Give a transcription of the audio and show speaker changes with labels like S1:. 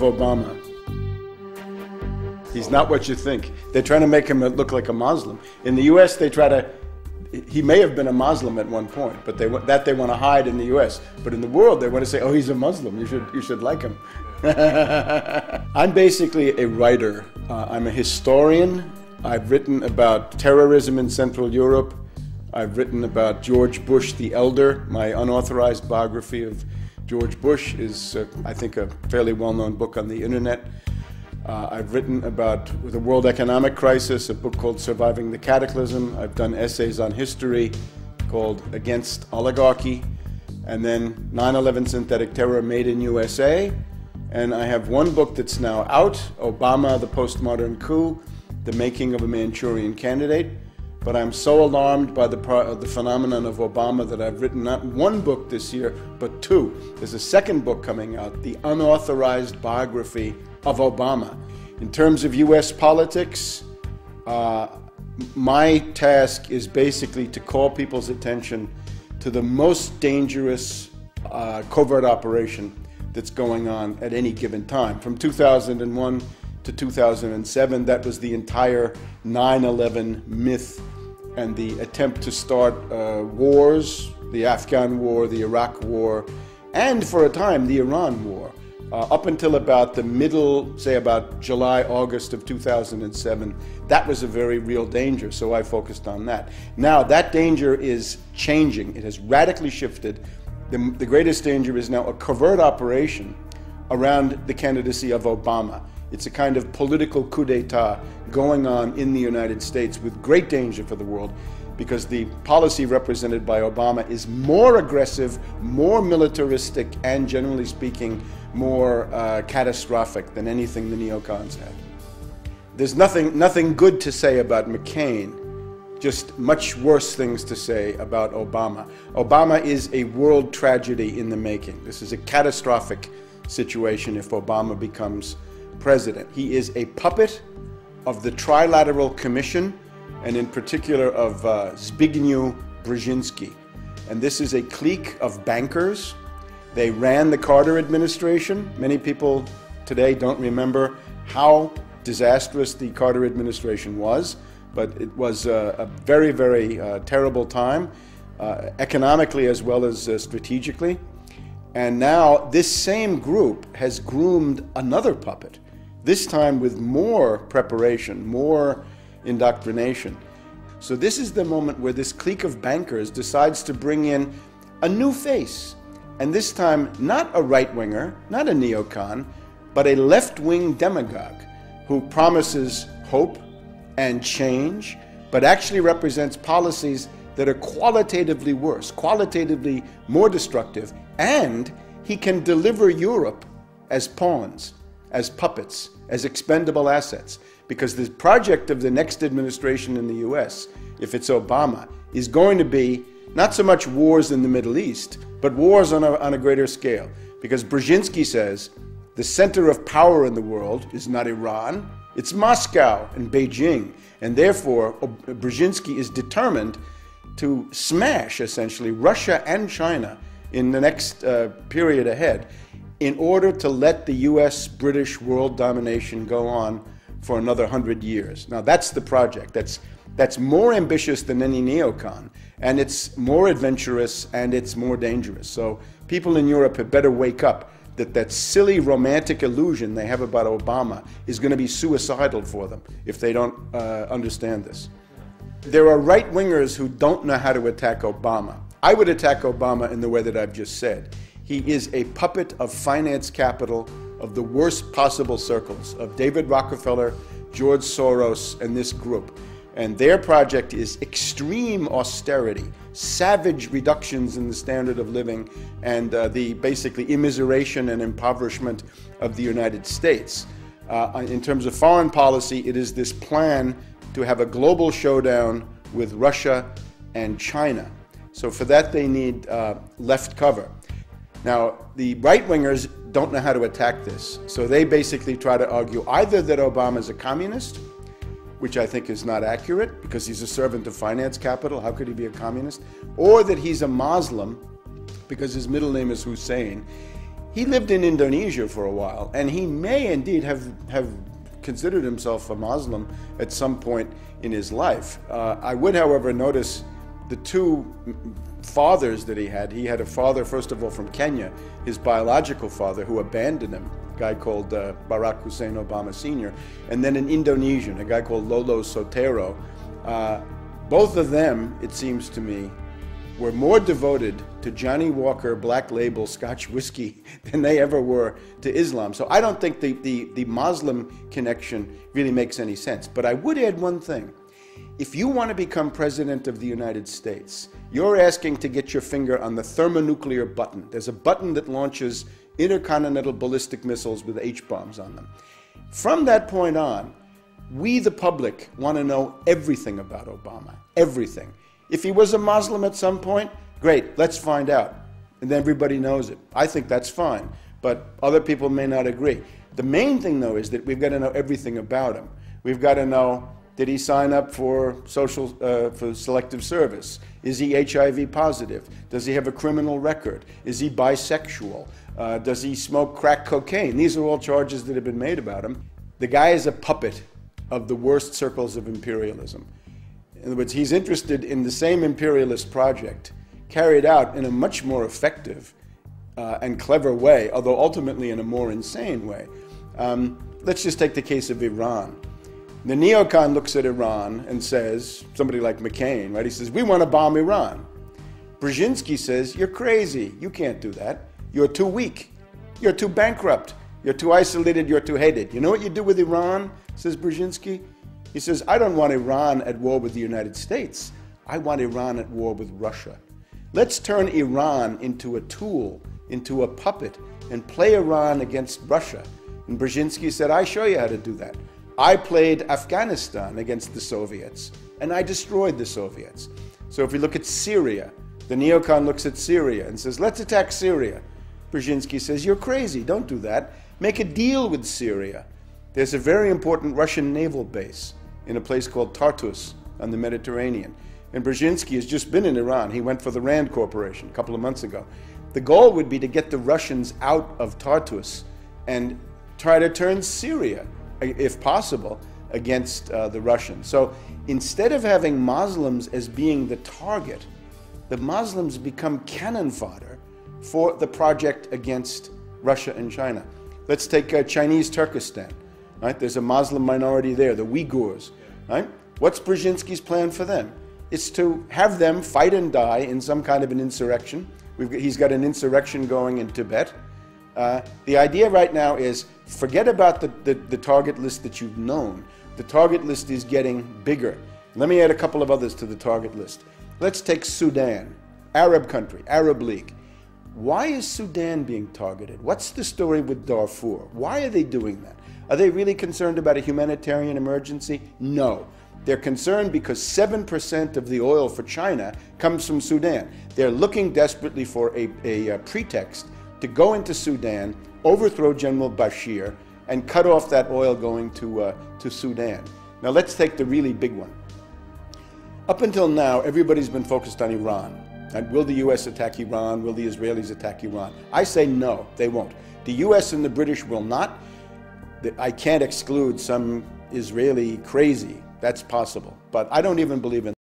S1: of Obama. He's not what you think. They're trying to make him look like a Muslim. In the U.S., they try to, he may have been a Muslim at one point, but they want to hide in the U.S. But in the world, they want to say, oh, he's a Muslim. You should like him. I'm basically a writer. I'm a historian. I've written about terrorism in Central Europe. I've written about George Bush the Elder. My unauthorized biography of George Bush is, I think, a fairly well-known book on the internet. I've written about the world economic crisis, a book called Surviving the Cataclysm. I've done essays on history called Against Oligarchy, and then 9/11 Synthetic Terror Made in USA. And I have one book that's now out, Obama, the Postmodern Coup, The Making of a Manchurian Candidate. But I'm so alarmed by the phenomenon of Obama that I've written not one book this year, but two. There's a second book coming out, The Unauthorized Biography of Obama. In terms of U.S. politics, my task is basically to call people's attention to the most dangerous covert operation that's going on at any given time. From 2001 to 2007, that was the entire 9/11 myth and the attempt to start wars, the Afghan war, the Iraq war, and for a time, the Iran war. Up until about the middle, say about July, August of 2007, that was a very real danger, so I focused on that. Now, that danger is changing. It has radically shifted. The greatest danger is now a covert operation around the candidacy of Obama. It's a kind of political coup d'etat going on in the United States with great danger for the world, because the policy represented by Obama is more aggressive, more militaristic, and generally speaking, more catastrophic than anything the neocons had. There's nothing good to say about McCain, just much worse things to say about Obama. Obama is a world tragedy in the making. This is a catastrophic situation if Obama becomes president. He is a puppet of the Trilateral Commission, and in particular of Zbigniew Brzezinski. And this is a clique of bankers. They ran the Carter administration. Many people today don't remember how disastrous the Carter administration was, but it was a very, very terrible time, economically as well as strategically. And now this same group has groomed another puppet, this time with more preparation, more indoctrination. So this is the moment where this clique of bankers decides to bring in a new face. And this time, not a right-winger, not a neocon, but a left-wing demagogue who promises hope and change, but actually represents policies that are qualitatively worse, qualitatively more destructive, and he can deliver Europe as pawns, as puppets, as expendable assets. Because the project of the next administration in the US, if it's Obama, is going to be not so much wars in the Middle East, but wars on a greater scale. Because Brzezinski says the center of power in the world is not Iran, it's Moscow and Beijing. And therefore, Brzezinski is determined to smash, essentially, Russia and China in the next period ahead in order to let the US-British world domination go on for another 100 years. Now that's the project. That's more ambitious than any neocon, and it's more adventurous, and it's more dangerous. So people in Europe had better wake up that silly romantic illusion they have about Obama is going to be suicidal for them if they don't understand this. There are right-wingers who don't know how to attack Obama. I would attack Obama in the way that I've just said. He is a puppet of finance capital of the worst possible circles, of David Rockefeller, George Soros, and this group. And their project is extreme austerity, savage reductions in the standard of living, and the basically immiseration and impoverishment of the United States. In terms of foreign policy, it is this plan to have a global showdown with Russia and China. So for that, they need left cover. Now, the right-wingers don't know how to attack this. So they basically try to argue either that Obama is a communist, which I think is not accurate because he's a servant of finance capital. How could he be a communist? Or that he's a Muslim because his middle name is Hussein. he lived in Indonesia for a while, and he may indeed have considered himself a Muslim at some point in his life. I would, however, notice the two fathers that he had. He had a father, first of all, from Kenya, his biological father, who abandoned him, a guy called Barack Hussein Obama Sr., and then an Indonesian, a guy called Lolo Sotero. Both of them, it seems to me, were more devoted to Johnny Walker Black Label Scotch whiskey than they ever were to Islam. So I don't think the Muslim connection really makes any sense. But I would add one thing. If you want to become president of the United States, you're asking to get your finger on the thermonuclear button. There's a button that launches intercontinental ballistic missiles with H-bombs on them. From that point on, we, the public, want to know everything about Obama, everything. If he was a Muslim at some point, great, let's find out. And then everybody knows it. I think that's fine, but other people may not agree. The main thing, though, is that we've got to know everything about him. We've got to know, did he sign up for for selective service? Is he HIV positive? Does he have a criminal record? Is he bisexual? Does he smoke crack cocaine? These are all charges that have been made about him. The guy is a puppet of the worst circles of imperialism. In other words, he's interested in the same imperialist project carried out in a much more effective and clever way, although ultimately in a more insane way. Let's just take the case of Iran. The neocon looks at Iran and says, somebody like McCain, right? He says, we want to bomb Iran. Brzezinski says, you're crazy. You can't do that. You're too weak. You're too bankrupt. You're too isolated. You're too hated. You know what you do with Iran, says Brzezinski? He says, I don't want Iran at war with the United States. I want Iran at war with Russia. Let's turn Iran into a tool, into a puppet, and play Iran against Russia. And Brzezinski said, I show you how to do that. I played Afghanistan against the Soviets, and I destroyed the Soviets. So if we look at Syria, the neocon looks at Syria and says, let's attack Syria. Brzezinski says, you're crazy, don't do that. Make a deal with Syria. There's a very important Russian naval base in a place called Tartus on the Mediterranean. And Brzezinski has just been in Iran. He went for the Rand Corporation a couple of months ago. The goal would be to get the Russians out of Tartus and try to turn Syria, if possible, against the Russians. So instead of having Muslims as being the target, the Muslims become cannon fodder for the project against Russia and China. Let's take Chinese Turkestan. Right? There's a Muslim minority there, the Uyghurs. Right? What's Brzezinski's plan for them? It's to have them fight and die in some kind of an insurrection. He's got an insurrection going in Tibet. The idea right now is forget about the target list that you've known. The target list is getting bigger. Let me add a couple of others to the target list. Let's take Sudan, Arab country, Arab League. Why is Sudan being targeted? What's the story with Darfur? Why are they doing that? Are they really concerned about a humanitarian emergency? No. They're concerned because 7% of the oil for China comes from Sudan. They're looking desperately for a pretext to go into Sudan, overthrow General Bashir, and cut off that oil going to Sudan. Now let's take the really big one. Up until now, everybody's been focused on Iran. And will the US attack Iran? Will the Israelis attack Iran? I say no, they won't. The US and the British will not. I can't exclude some Israeli crazy. That's possible. But I don't even believe in